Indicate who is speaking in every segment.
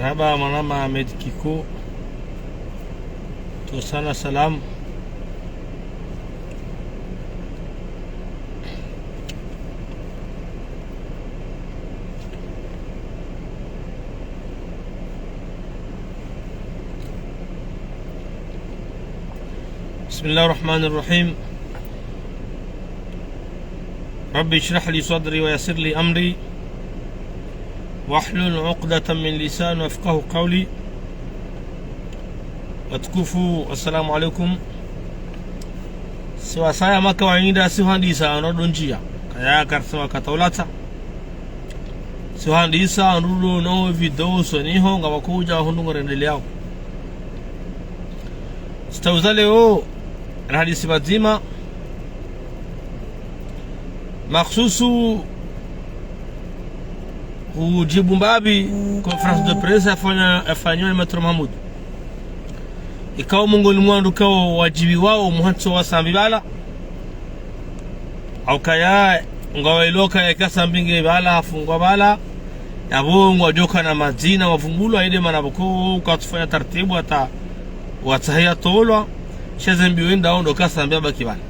Speaker 1: Marhaba Mwanama Ahmed Kiko. Tosana salam. بسم الله الرحمن الرحيم. ربي اشرح لي صدري ويسر لي أمري واحلل عقدة من لساني يفقهوا قولي. Watukufu, assalamu alaikum. Siwa saya maka wainda sihandisa anodo njia kaya karsawa kataulata sihandisa anudo no video soniho nga wakuja hundungo rendeleao stauza leo hadisi mazima makhsusu ujibu mbabi conference de presse afanywa na Metro Mahmud ikawa mungu ni mwandu kawa wajibi wao muhatso wa sambibala au kaya ngawa iloka ya kasambinge bala hafungwa bala yabongo wajoka na mazina wavumbulu aide manaboko ukatufanya tartibu hata watahia tolwa shazembi wenda ondo kasambia baki bala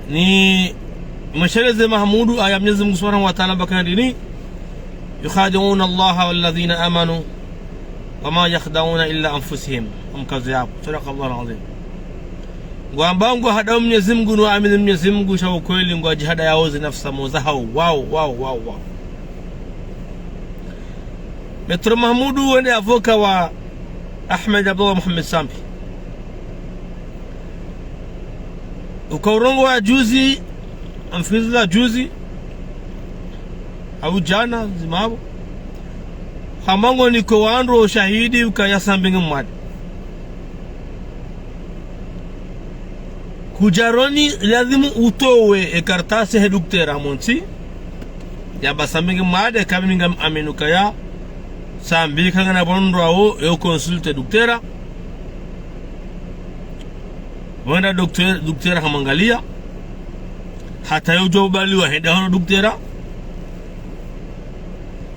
Speaker 1: ni msheleze Mahmudu aya Mwenyezi Mungu Subhanahu wa Ta'ala bakandini yukhadi'una Allah walladhina amanu wama yakhda'una illa anfusihim amkaziyab sadaqallahu alazim ngwambangu hada Mwenyezi Mungu na amini Mwenyezi Mungu sha ukweli ngwa jihada yao zinafsa muzahau wow. Metro Mahmudu wende avoka wa Ahmed Abdullah Muhammad Sambi ukaurongo wa juzi amfiza juzi au jana zimabo hamango niko wandro shahidi ukayasambinga mwadi kujaroni lazimu utowe ekartase heduktera monti ya basambinga mwadi kaminga amenuka ya sambi kangana bondo ao e consulte duktera wanda duktera hamangalia hata yojo baliwa henda hono duktera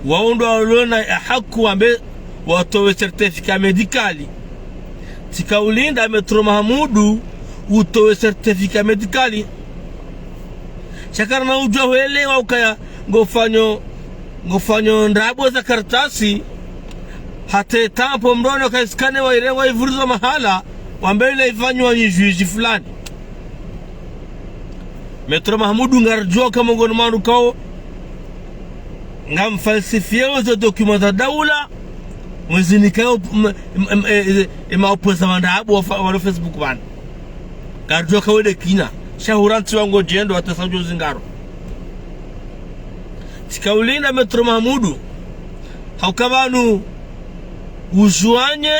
Speaker 1: waondo alona haku ambe watowe certificat medicali tikaulinda Metro Mahmudu utowe certificat medicali shakarna ujo elewa ukaya ngofanyo ndabo za kartasi hata tampo mrono kaiskane wairewa ivuruzo mahala wambele ifanywa juji fulani Metro Mahmudu ngarjua kama ngono mandu kao ngam falsifia za document za daula mwezini kao maopoza mandabu wa Facebook bana ngarjua kao de kina shahuranti wango jendo atasanjo zingaro sikaulinda Metro Mahmudu haukabanu ujuanye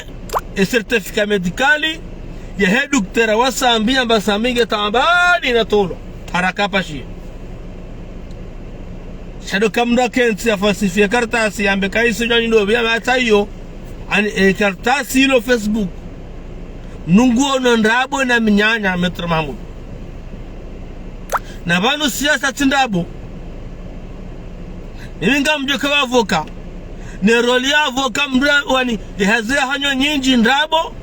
Speaker 1: certificat medicali ya heduktera wasambia basaminge tambani na tolo haraka pashi shado kamda kensi ya falsifia kartasi ambe kaisi jani ndo bia mata hiyo kartasi ilo Facebook nunguo nondabo na minyanya Metro Mahmud na banu siasa tindabo niminga mjoka wa avoka neroli ya avoka mdra wani jehazia hanyo nyinji ndabo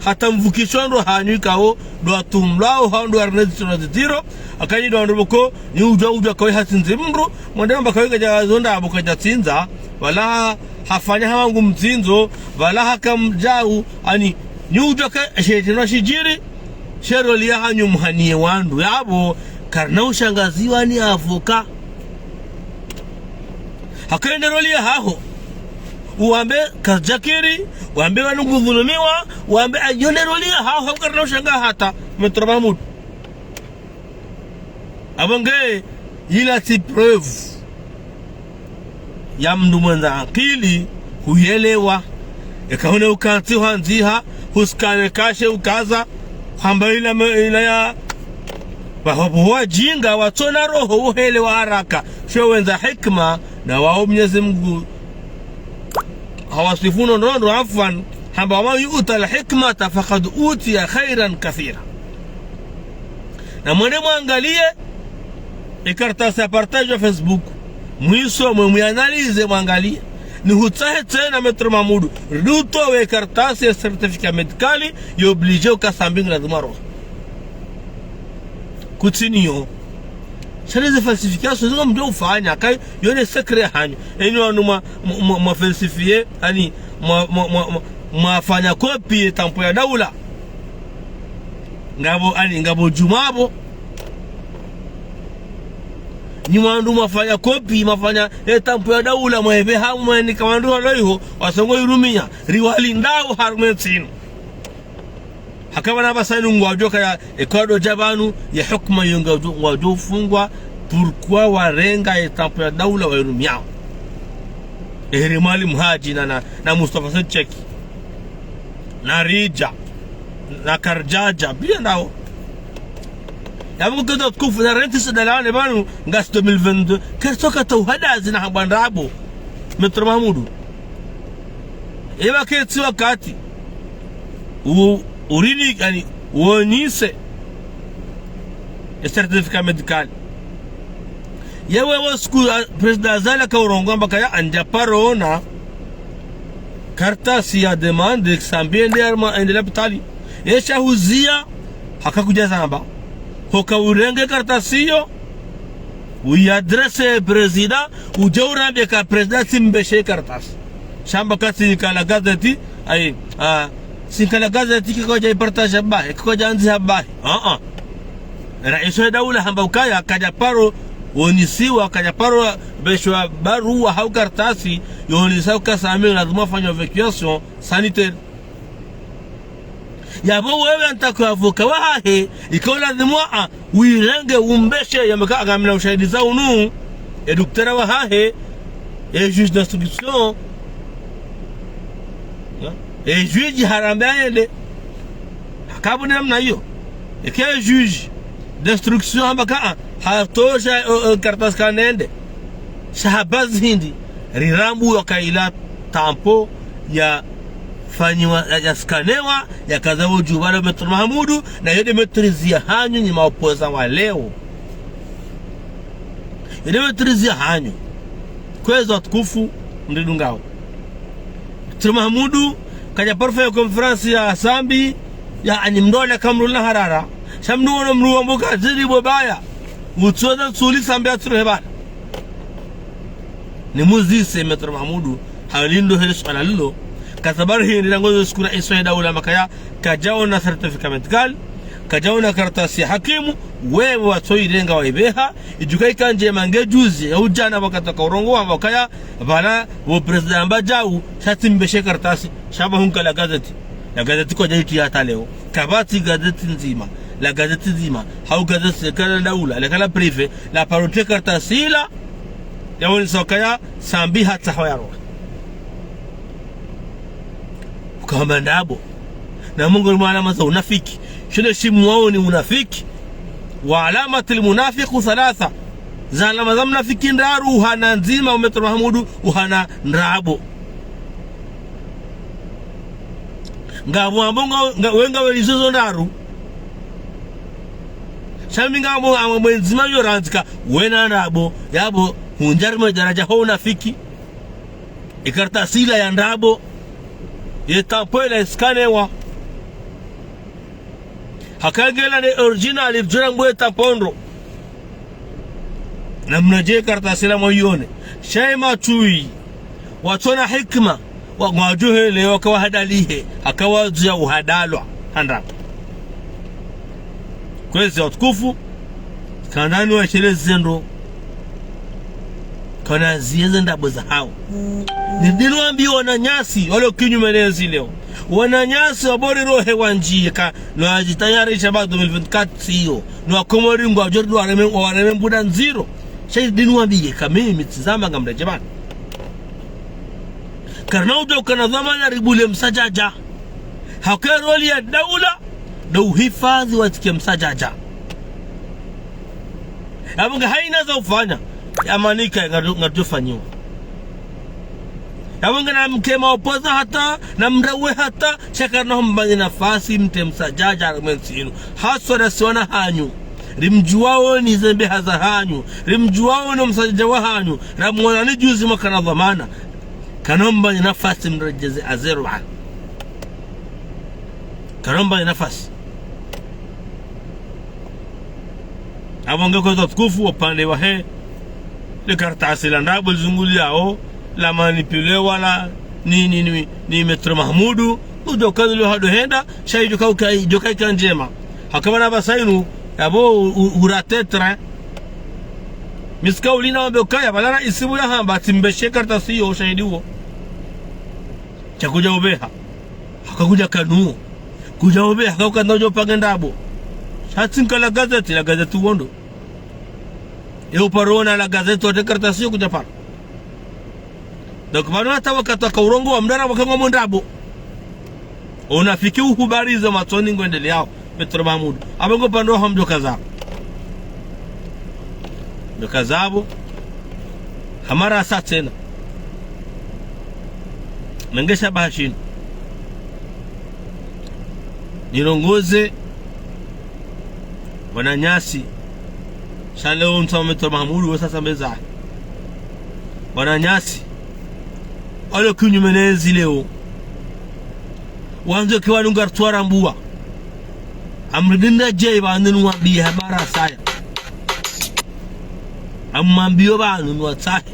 Speaker 1: hata mvukishondo hanyikao do atumlao hando arnezi tunazitiro akanyi do andoboko ni uja kwa hatinzi mru mwandema kawika jazonda abuka jatinza wala hafanya hawangu mtinzo wala hakamjau ani ni uja kwa shetino shijiri sheroli ya hanyo mhanie wandu yabo karna ushangaziwa ni avoka hakende roli ya haho uambe kajakiri uambe wanungu dhulumiwa uambe ayone rolia hao hakarna ushanga hata Metro Mahmud abange ila si preuve ya mndu mwenza akili huyelewa ekaone ukanti hanziha huskane kashe ukaza kwamba ila ya wahobo jinga watona roho uhelewa haraka sio wenza hikma na wao Mwenyezi Mungu hawasifuno ndondo afwan hamba wa yuta alhikmata faqad utiya khairan kathira na mwende mwangalie ikartasi ya partage wa Facebook mwiso mwianalize mwangalie ni hutahe tena Metro Mahmudu ruto we kartasi ya certificate medicali yo oblige ukasambingi lazima roho kutinio Chalize falsification zinga mdo ufanya kai yone secret hanyo eni wanu ma falsifier ani ma fanya copy tampo ya daula ngabo jumabo ni wandu mafanya copy mafanya tampo ya daula mwebe hamu ni kamandu waloiho wasongo irumia riwali ndao harmetsin hakaba na basainu ngwajoka ya ekado jabanu ya hukuma ngwajo fungwa pourquoi warenga etampo ya daula wa irumiao Mali Mhaji na Mustafa Secheki na Rija na Karjaja pia nao ya mungu kada tukufu na renti sadalane banu ngas 2022 kertoka tauhada zina habandabo Metro Mahmudu eba ketsi wakati urini yani uonise certificate medical yewe wasku president Zala kaurongo mbaka ya anjaparona kartasi ya demande exambiende arma endela pitali yesha huzia hakakuja zamba hoka urenge kartasiyo uyadrese president ujaurambia ka president simbeshe kartasi shamba kasi kala gazeti ay sikala gazeti kikoja ipartage habari kikoja anzi habari rais wa daula hamba ukaya kajaparo onisiwa kajaparo beshwa barua au kartasi yonisa kasame lazima fanya evacuation sanitaire yabo wewe anataka avoka wahe ikawa lazima uirenge umbeshe yameka agamna ushahidi zao nu daktari wahe juge d'instruction juge harambaende hakabuni namna hiyo ikiwa juge d'instruction ambaka hatosha kartas kanende shahabaz hindi rirambu wakaila tampo ya fanyiwa ya skanewa ya kazawo jubalo Metro Mahmudu na yode metrizia hanyu ni maopoza wa leo yode metrizia hanyu kwezo tukufu ndidungao Metro Mahmudu kaja parfa ya konferansi ya Sambi ya animdola kamrula harara shamnu wono mruwa mbuka zidi bobaya utsoda tsuli Sambi atsurebana ni muzise Metro Mahmudu halindo hele swala lilo kasabar hindi nangozo skura iswa daula makaya kajao na certificate medical kajao na karatasi hakimu wewe watoi renga waibeha ijukai kanje mange juzi ya ujana wakati kaurongo wa makaya bana wo president ambajau shati mbeshe karatasi shaba hunka la gazeti kwa jaiti hata leo kabati gazeti nzima la gazeti nzima hau gazeti kala daula la kala prive la parote karatasi ila ya woni sokaya Sambi hata hawaro kama ndabo na Mungu ni alama za unafiki shule shimu wao ni unafiki wa alamatul munafiqu thalatha za alama za mnafiki ndaru uhana nzima wa Metro Mahmudu uhana ndabo ngabo ambonga wenga welizozo ndaru shami ngabo amwenzima yoranzika wena ndabo yabo hunjarima daraja ho unafiki ikartasila ya ndabo yetampoela iskanewa hakagela ni original ibjura mbwe tampondro na mnaje kartasila moyone shaima chui watona hikma wa ngwajuhe leo akawa hadalihe akawa zia uhadalwa handa kwezi watukufu kandani wa shele zendo kana zienze ndabo za hao nidino ambi wananyasi wale kinyumelezi leo wananyasi wabori rohe wanjika no ajitayari shabak 2024 siyo no akomori ngwa jordu wareme mbuda nziro shay dinu ambi kamimi mitizama ngamda jamani karna ujo kana dhamana ribule msajaja hakeroli ya daula na uhifadhi watike msajaja abunga haina za ufanya amanika ngatufanyiwa yawanga na mkema opoza hata na mrawe hata shakarna mbani nafasi mtemsajaja argumentinu haswa na siwana hanyu rimjuwao ni zembe haza hanyu rimjuwao ni msajaja wa hanyu ramwana ni juzi makana dhamana kanomba nafasi mrejeze azeru bana kanomba nafasi abonge kwa tukufu upande wa he le karatasi la ndabo zunguliao la manipule wala ni Metro Mahmudu ujokazi lo hado henda shay jokai kanjema hakama na basainu yabo uratetra miska ulina wabekaya balana isibu ya hamba timbeshe karatasi yo shahidi huo chakuja ubeha hakakuja kanuo kuja ubeha hakakuja ndojo pagandabo shatinka la gazeti wondo eu parona la gazeti wote karatasi yo kuja para donc bado hata wakati wa kaurongo wa mdara wakango mondabo unafiki uhubariza matoni ngwendele yao Metro Mahmudu abango pando hamjo kazabo hamara sa tena mengesha bahashini nirongoze wananyasi shaleo mtama Metro Mahmudu wasasa meza wananyasi alo kunyumenezi leo wanzo kwa lungar twara mbua amridinda jey ba nunu wabi habara saya amambio ba nunu watsahi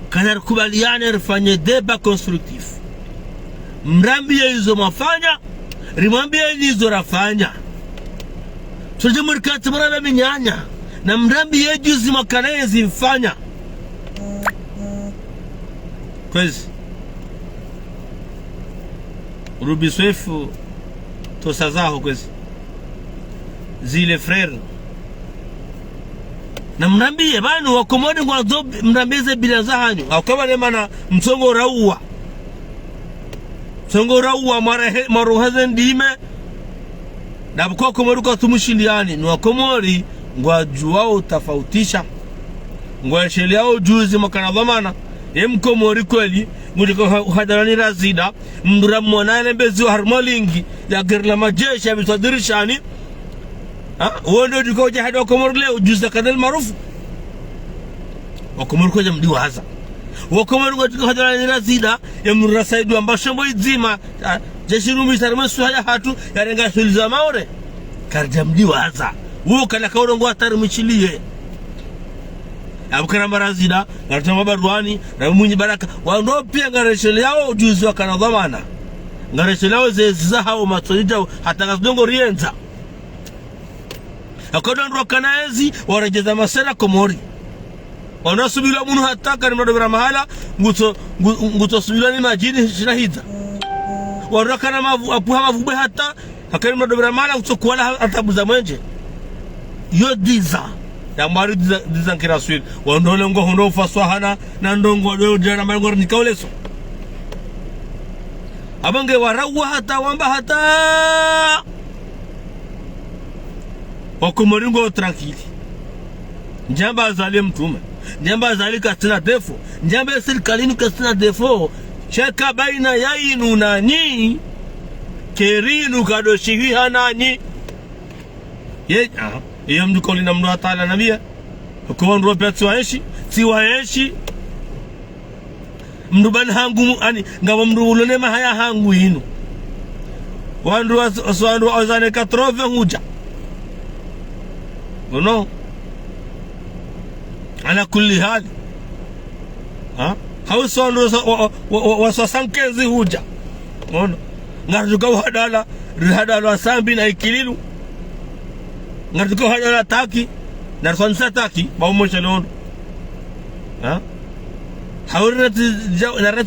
Speaker 1: kanar kubaliane rifanye deba constructif mrambie hizo mafanya rimambie hizo rafanya tuje murkati marabe minyanya na mrambie juzi makanezi mfanya kwezi Rubi Swefu tosazaho kwezi zile frere na mnambie banu wakomodi ngwazo mnambize bila zahanyo akaba ne mana msongo rauwa maruhazen dime na bko komoruka tumushiliani ni wakomori ngwajuao tofautisha ngwasheliao juzi makana dhamana mkomori kweli ngudiko hadalani razida mdura mwanane bezu harmolingi ya gerla majeshi ya bitadirishani wondo diko jahada wakomori leo juzi kadel marufu wakomori kwa jamdi waza wakomori ngudiko hadalani razida ya mdura saidu ambashambo izima jeshi rumi sarme suhaya hatu ya renga suliza maore kar jamdi waza wukala kaurongo atari mchilie abukana marazida ngatama barwani na munyi baraka wando pia ngareshele yao ujuzi wa kana dhamana ngareshele yao zeza hao matolija hata ngazongo rienza akodo ndo kanaezi warejeza masera komori wanasubira munu hataka ni mradobera mahala nguto subira ni majini shirahida warakana apuha mavube hata hakani mradobera mahala kutokuala atabuza mwenje yo diza ya mari dizankira swil wandole ngo hondo faswahana na ndongo do jana mangor nikauleso abange warawa hata wamba hata wakomoringo tranquille njamba azali mtume njamba azali kasina defo njamba serikalini kasina defo cheka baina yainu nani kerinu kadoshihi hanani ye iyo mdukoli na mnu hatala na mia kwa nruwa pia tiwaeshi mdubani hangu ani ngawa mdu ulonema haya hangu inu wanruwa ozane katrove huja ala kulli hali hausu wanruwa waswasankezi huja ngarjuka uhadala wasambi na ikililu ngartuko hajala taki narfansa taki bawmosha londo hawrnat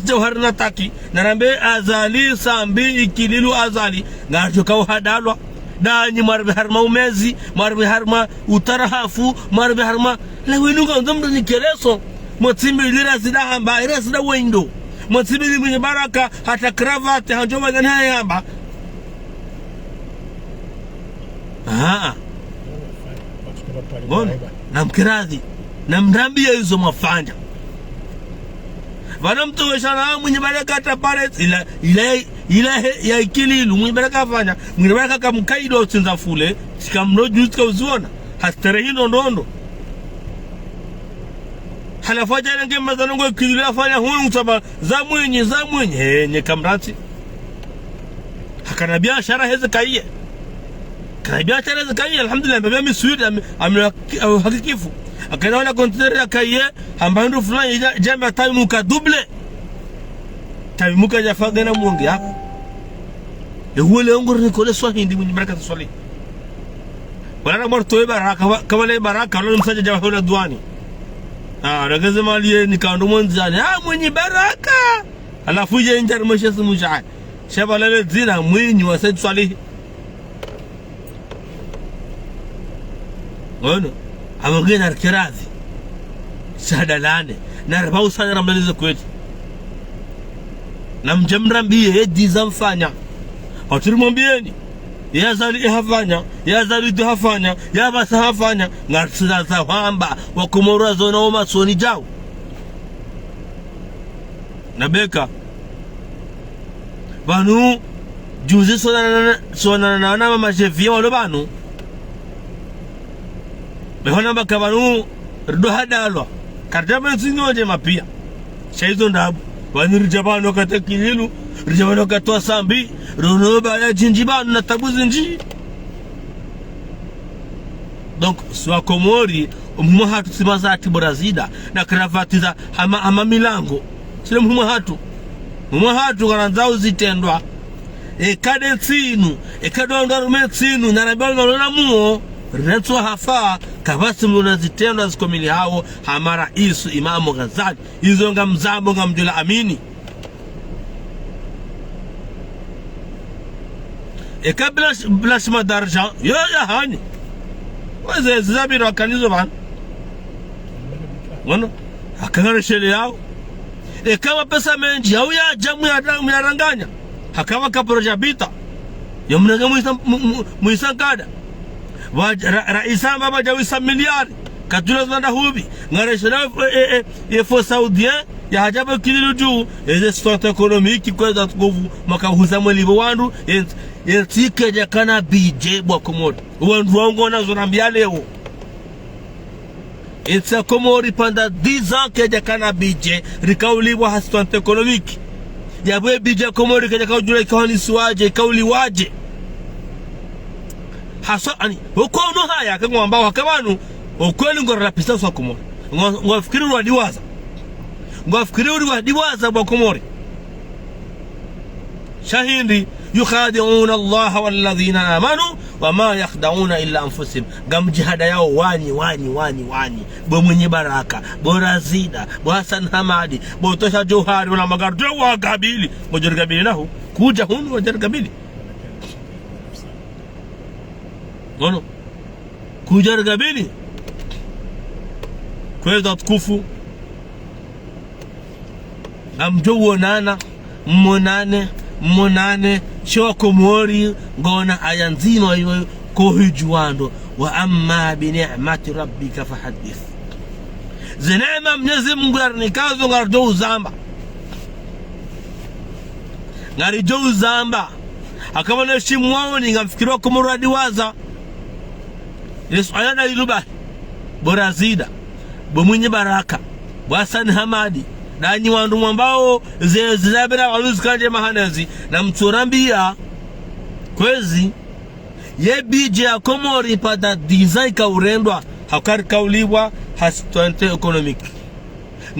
Speaker 1: jawharna taki narambe azali sambi ikililu azali ngartuko hadalwa danyi marbe harma umezi marbe harma utarahafu marbe harma lawinuka ndomdo nikeleso motimbi lira sida hamba ira sida wendo motimbi mwenye baraka hata kravati hanjoma gani hamba na mkiradhi na mrambia hizo mafanya vana mtoweshana mwenye baraka atapare ila ya ikililu mwenye baraka afanya mwenye baraka kamkaido usinza fule sikamno juzi kauziona hastere hino ndondo halafaja nge mazanongo kidule afanya hunu utaba za mwenye nye kamrati hakana biashara heze kaiye kana biashara heze kaiye alhamdulillah mbebe misuidi hakikifu akana wala kontineri kaiye ambandu fulani jama taimuka double taimuka jafaga na mwongi hapa yule ngoro nikole swahindi mwenye baraka swali wala morto baraka kama baraka wala msaja jawa duani ragaza mali ni kandu monzani mwenye baraka alafu je njar mshe simusha shabala le zina mwenye wasaid swali ono amogena arkirazi sadalane na rabau sana ramaliza kwetu na mjamrambie edi zamfanya aturimwambieni yazali ihafanya yazali tuhafanya yabasa hafanya ngatsira za hamba wakomora zona oma soni jao nabeka banu juzi sona na mama chefia walo banu behona bakabanu rdo hadalwa kardama sinyoje mapia shaizo ndabu wani jabano katakilu rijabano katwa sambi ronoba ya jinjibano na tabuzi nji donc swa komori umhatu simazati borazida na kravati za ama milango sile mhatu kananzao zitendwa kade tsinu kadonga rume tsinu na rabalo lona muo retwa hafa kabasi mlona zitendwa zikomili hao hamara isu imamu Ghazali hizo ngamzambo ngamjula amini kabla blash madarja ya hani waze zabiro wakanizo bana wana hakangana shele yao kama pesa menji au ya jamu ya damu ya ranganya hakawa kaproja bita yomnaga muisangada raisa baba jawisa miliari katula zanda hubi ngareshela fo saudien ya hajaba kililu juu eze stote ekonomiki kweza nguvu makahuza mwelibo wandu yetike jakana bije bwa komori wandu wangu na zonambia leo etsa komori panda 10 ans ke jakana bije rikauliwa hasitote ekonomiki yabwe bije komori ke jakaujula ikawani suwaje ikauliwaje haso ani ukono haya kangwamba wakabanu ukweli ngora pisa swa komori ngafikiri wadiwaza wadiwaza bwa komori shahindi yukhadi'una Allah walladhina amanu wama yakhda'una illa anfusihim gamjihada yao wani bo mwenye baraka bo razida bo Hassan Hamadi bo tosha Johari wala magarjo wa kabili mojar kabili nahu kuja hunu mojar kabili ngono kuja kabili kwenda tukufu amjowonana mmonane shoko mori ngona ayanzino hiyo kohijuando wa amma bi ni'mati rabbika fahaddith zinema Mwenyezi Mungu arnikazo ngarjo uzamba akamana shimwao ningamfikirwa kumuradi waza Yesu ayana iluba borazida bo mwenye baraka bo Hassan Hamadi danyi wandu mwambao zezabira waluzikaje mahanazi na mturambia kwezi yebije ya komori pada design ka urendwa hakari kauliwa hasitwante economic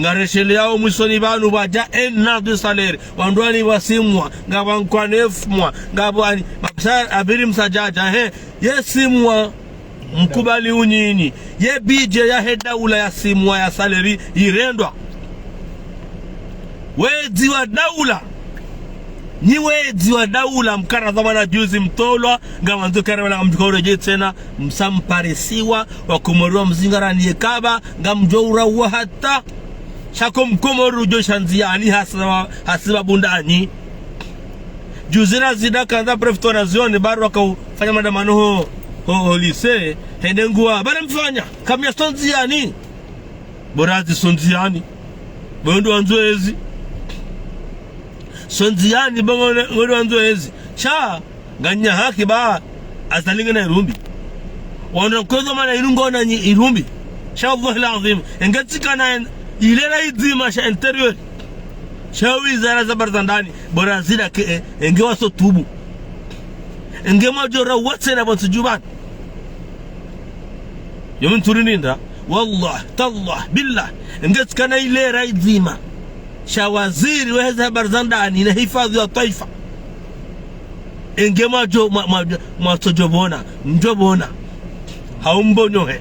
Speaker 1: ngareshele yao mwisoni banu baja enna de salaire wandwani wasimwa ngabankwanefmwa ngabwani mabsa abiri msajaja yesimwa mkubali unyini yebije ya hedaula ya simwa ya salary irendwa wezi wa daula ni wezi wa daula mkara dhamana juzi mtolwa ngamanzo karewa mjukoro tena msamparisiwa wa kumorwa mzingara ni kaba ngamjoura wa hata shako mkomoru jo shanziani hasiba bundani juzira zidaka nda prefectura zioni bado wakafanya maandamano ho lise hendengua bado mfanya kamya sonziani borazi sonziani bondo anzoezi sonziani bondo anzoezi cha ganya haki ba asalinga na irumbi wana kozo mana irungo na irumbi sha Allah alazim engatika na ile raizima sha interior shawi zara za barzandani bora zida ke engewa so tubu engema jora watse na bonsu juban yomin turininda والله تالله بالله انجز كان إلي رايد زيما شوازير وهذا برزنداني نهيفاظ يا طيفة انجي ما تجوبونا نجوبونا هاومبونيو هي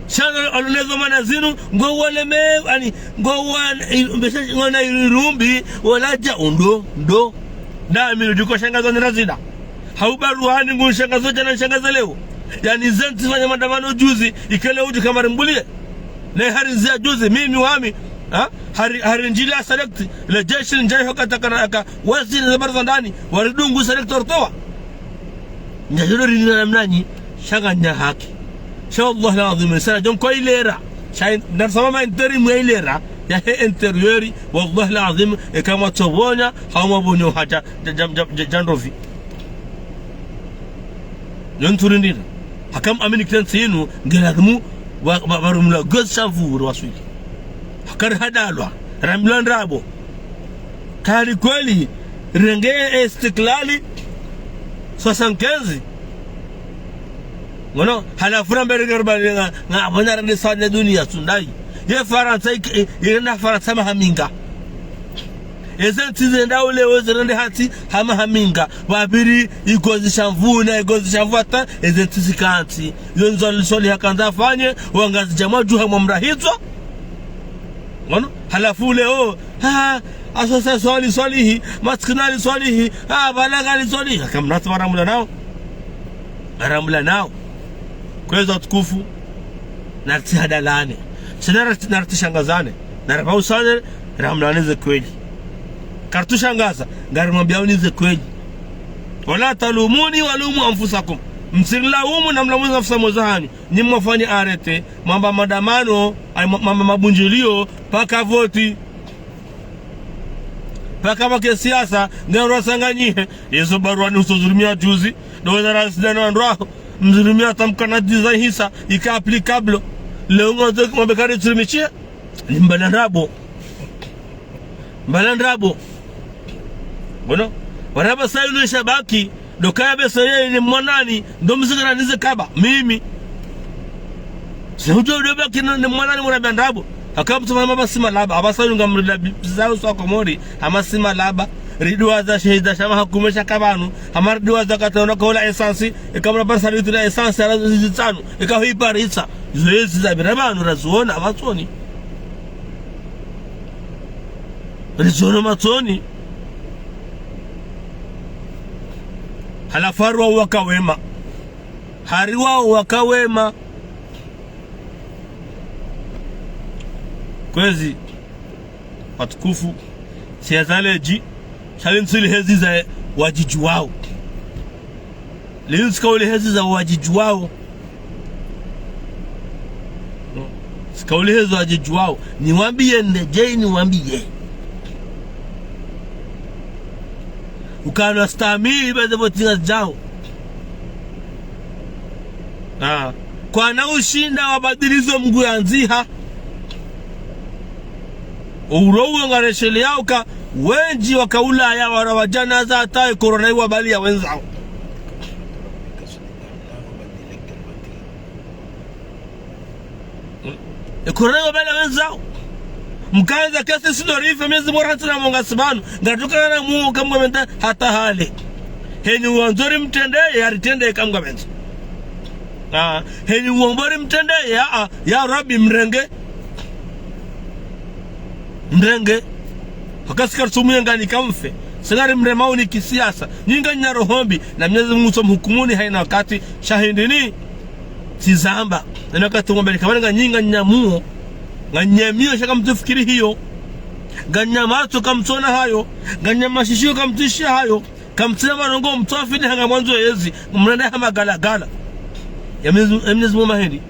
Speaker 1: شغل أولئك منازينو غوّل مي يعني غوّل بس غنا يرومبي ولا جاء ndo نامي نجوكو شنغازو نرازيدا هاوباروهاني نقول شنغازو جانا شنغازو لeo yani zanti fanya maandamano juzi ikale uji kama rimbulie na harinzia juzi mimi wami harinjila select la jeshi njai hokata waziri za barzandani waridungu selector toa njajoro rinina mnanyi shaganya haki sha Allah alazim sana jom ko ilera shay dar sama interim ilera ya he interiori wallahi alazim kama tobonya hawma bonyo haja janrovi yonturindira hakam amini kitan sinu ngeladmu barumla goz shavur waswiki hakar hadalwa ramlan rabo kali kweli renge istiklali 75 ngono hala frambe rerbali nga bonara ni sanya dunia sundai ye faransa irena faransa mahaminga ezenti zenda ule wozerende hati hama haminga babiri igozi shamvuna igozi shamvata ezenti zikanti yonzo lisoli hakanza fanye wangazi jamaju hamwa mrahizwa ngono halafu leo asasa swalihi maskinali swalihi balagali swalihi kamnatu baramula nao kweza tukufu narti hadalane sinara narti shangazane narabau sane ramlane ze kweli kartushangaza ngari mwambia unize kweli wala talumuni walumu anfusakum msirlaumu na mlamu nafsa mozahanyu nimwafanya arete mamba madamano mamba mabunjilio paka voti paka wake siasa ngaro sanganyihe yeso barwani usozurumia juzi doza rasidano andro mzurumia tamkana design hisa ika applicable leo ngozo mabekari turimichia limbalandrabo balandrabo bono waraba sayulu shabaki dokabe saye ni mwanani ndo mzigara nize kaba mimi sehujo dobaki ni mwanani murabandrabo akamtuma mama sima laba abasayu ngamrida bizao so komori amasima laba ridwa za shehida shama hakumesha kabanu amar ridwa za katona kola essence ikamra barsali tuna essence arazo zitsanu ikahipa ritsa zoezi za birabanu razuona abatsoni rizono matsoni halafarwa wakawema hariwa wakawema kwezi watukufu siyazaleji chalinsili hezi za wajijuwao linskauli hezi za wajijuwao skauli hezi za wajijuwao niwambie ndejei niwambie ukano stamili bade botinga jao kwa na ushinda wabadilizo mguu ya nziha urowe ngareshele yao ka wenji wakaula ya warawajana za atae korona iwa bali ya wenzao korona iwa bali ya wenzao mkaanza kesi sidorife miezi morati na monga sibanu ngatuka na mungu kamgwa menta hata hale henyi uanzori mtende ya ritende kamgwa menta henyi uanzori mtende ya rabi mrenge wakasikar sumuye ngani kamfe sigari mremau ni kisiasa nyinga nyarohombi na mnyezi mungu mhukumuni haina wakati shahindini tizamba na wakati ngombe kamani nyinga nyamuo nganyamio shaka mtufikiri hiyo nganyamato kamtona hayo nganyamashishio kamtishia hayo kamtsema nongo mtofini hanga mwanzo yezi mrenda hama galagala ya mnyezi mungu mahindi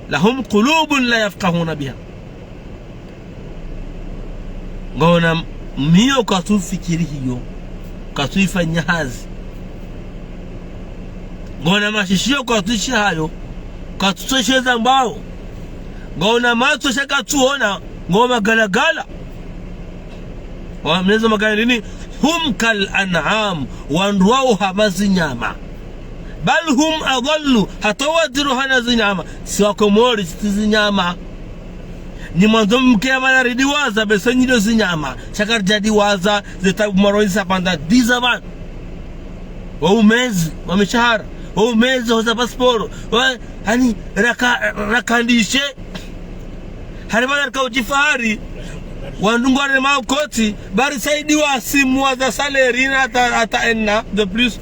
Speaker 1: lahum qulubun la yafqahuna biha ngona mio katufikiri hiyo katuifanya hazi ngona mashishio katishia hayo katutosheza mbao ngona mato shaka tuona ngoma galagala wa mneza magana nini hum kal an'am wanduwao hamazi nyama bal hum adallu hatawadiru hanazi nyama si wakomori stizi nyama ni mwanzo mke amaridi waza besenyido zinyama shakar jadi waza zitabu maroisa panda dizaban wa umezi wa mishahara wa umezi wa pasporo hani rakandishe haribana kwa ujifahari wandungu wale maukoti bari saidi wa simu waza saleri ata enna de plus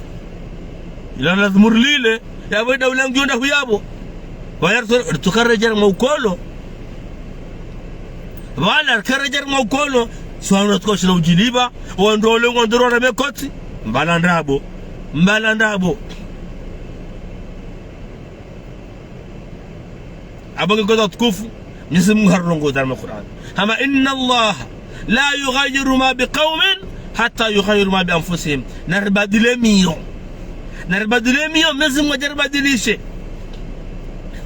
Speaker 1: ila lazimur lile ya weda ulangi yonda huyabo wayar tukarrejar maukolo wala karajar maukolo swano tkoshina ujiliba wandole ngondoro na mekoti mbala ndabo abange goda tukufu nisimu harrongo dal Qur'an hama inna Allah la yughayyiru ma biqaumin hatta yughayyiru ma bi anfusihim narbadile miyo nisimu jarbadilishe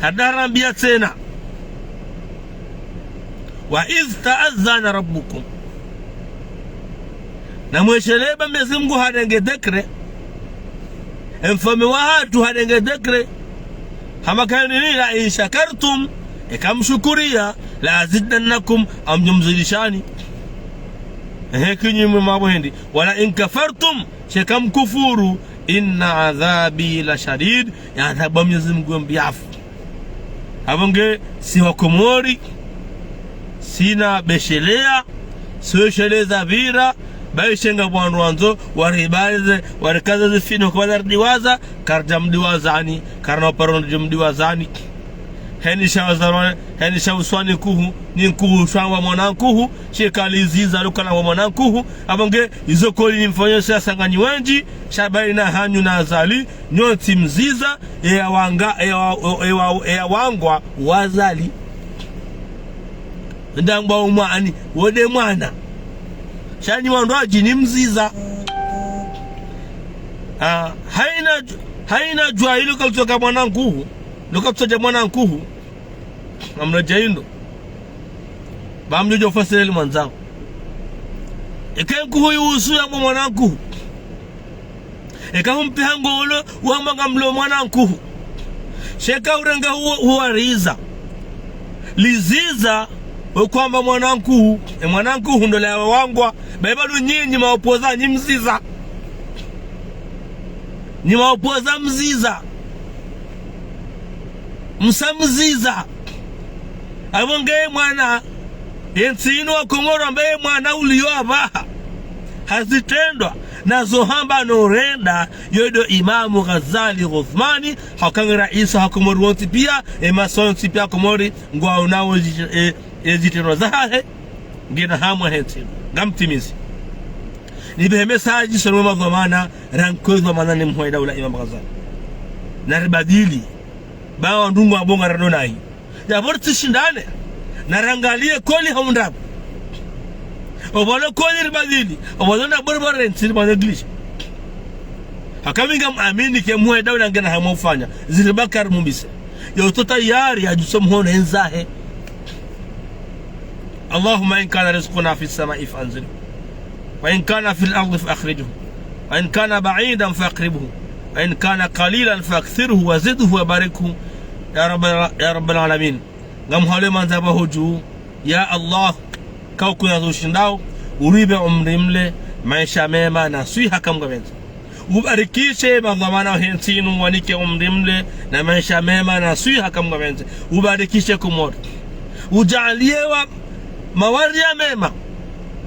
Speaker 1: hadara biya tena wa iz ta'azzana rabbukum na mwesheleba Mwenyezi Mungu hadenge dekre mfalme wa hatu hadenge dekre kama kanini la in shakartum ikamshukuria la azidannakum amjumzilishani kinyume mambo hindi wala in kafartum shakam kufuru inna adhabi la shadid ya adhabu Mwenyezi Mungu mbiafu abonge si wakomori sina beshelea sosheleza vira baishenga bwanwanzo waribaize warikaza zifino kwa diwaza karjam diwazani karna paron jum diwazani heni shawazarone heni shawswani kuhu ni kuhu shwa mwanankuhu shekaliziza lukana wa mwanankuhu abonge izo koli nimfanya sasa nganyi wenji shabai na hanyu na azali nyoti mziza ya wanga ya wangwa wazali ndangwa umwani wode mwana shani wandoaji ni mziza haina jua hilo kalitoka mwanankuhu lokatoja mwanankuhu amraja indo bamjojo fasireli mwanzao ikenkuhu yusu ya mwanankuhu ikahumpi hangolo wamanga mlo mwanankuhu sheka urenga huwa riza liziza kwamba mwanankuhu ndo lewa wangwa baibalu nyinyi maopoza nyimziza ni maopoza mziza msamziza abonge mwana yensino wakomoro ambaye mwana uliyoa hazitendwa na zohamba norenda yodo Imamu Ghazali Uthmani hakangi raisa hakomori wonti pia emasonti pia komori ngwa unawo eziteno zahe ngena hamwa hentino ngamtimizi nibehe mesaji sonwe madhamana rankozi wa manani mhuwa daula Imam Ghazali naribadili bawa ndungu wabonga radonai ya vorti shindane narangalie koli haundabu obalo koli ribadili obalo na borbor rentini mwana glish hakaminga amini ke mhuwa daula ngena hamwa ufanya zilibakar mumbise ya utota yari ya jusomhono enzahe اللهم إن كان رزقنا في السماء فأنزله وإن كان في الأرض فأخرجه وإن كان بعيدا فأقربه وإن كان قليلا فأكثره وزده وباركه يا رب العالمين غم هولي من ذبه جو يا الله كوكو يزوشنداو uribe umrimle maisha mema na swiha kamgavenza ubarikishe madhamana hensinu wanike umrimle na maisha mema na swiha kamgavenza ubarikishe kumori ujaliewa mawaria mema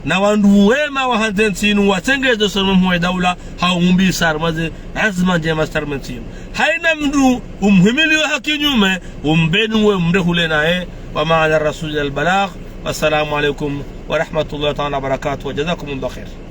Speaker 1: na wandu wema wa hantensinu watengeze sono mhuwa daula haumbi sarmaze azma jema sarmensinu haina mdu umhimili wa hakinyume umbenu we mrehule nae wa maala rasuli al-balagh. Wassalamu alaikum wa rahmatullahi wa barakatuh wa jazakumullahu khair.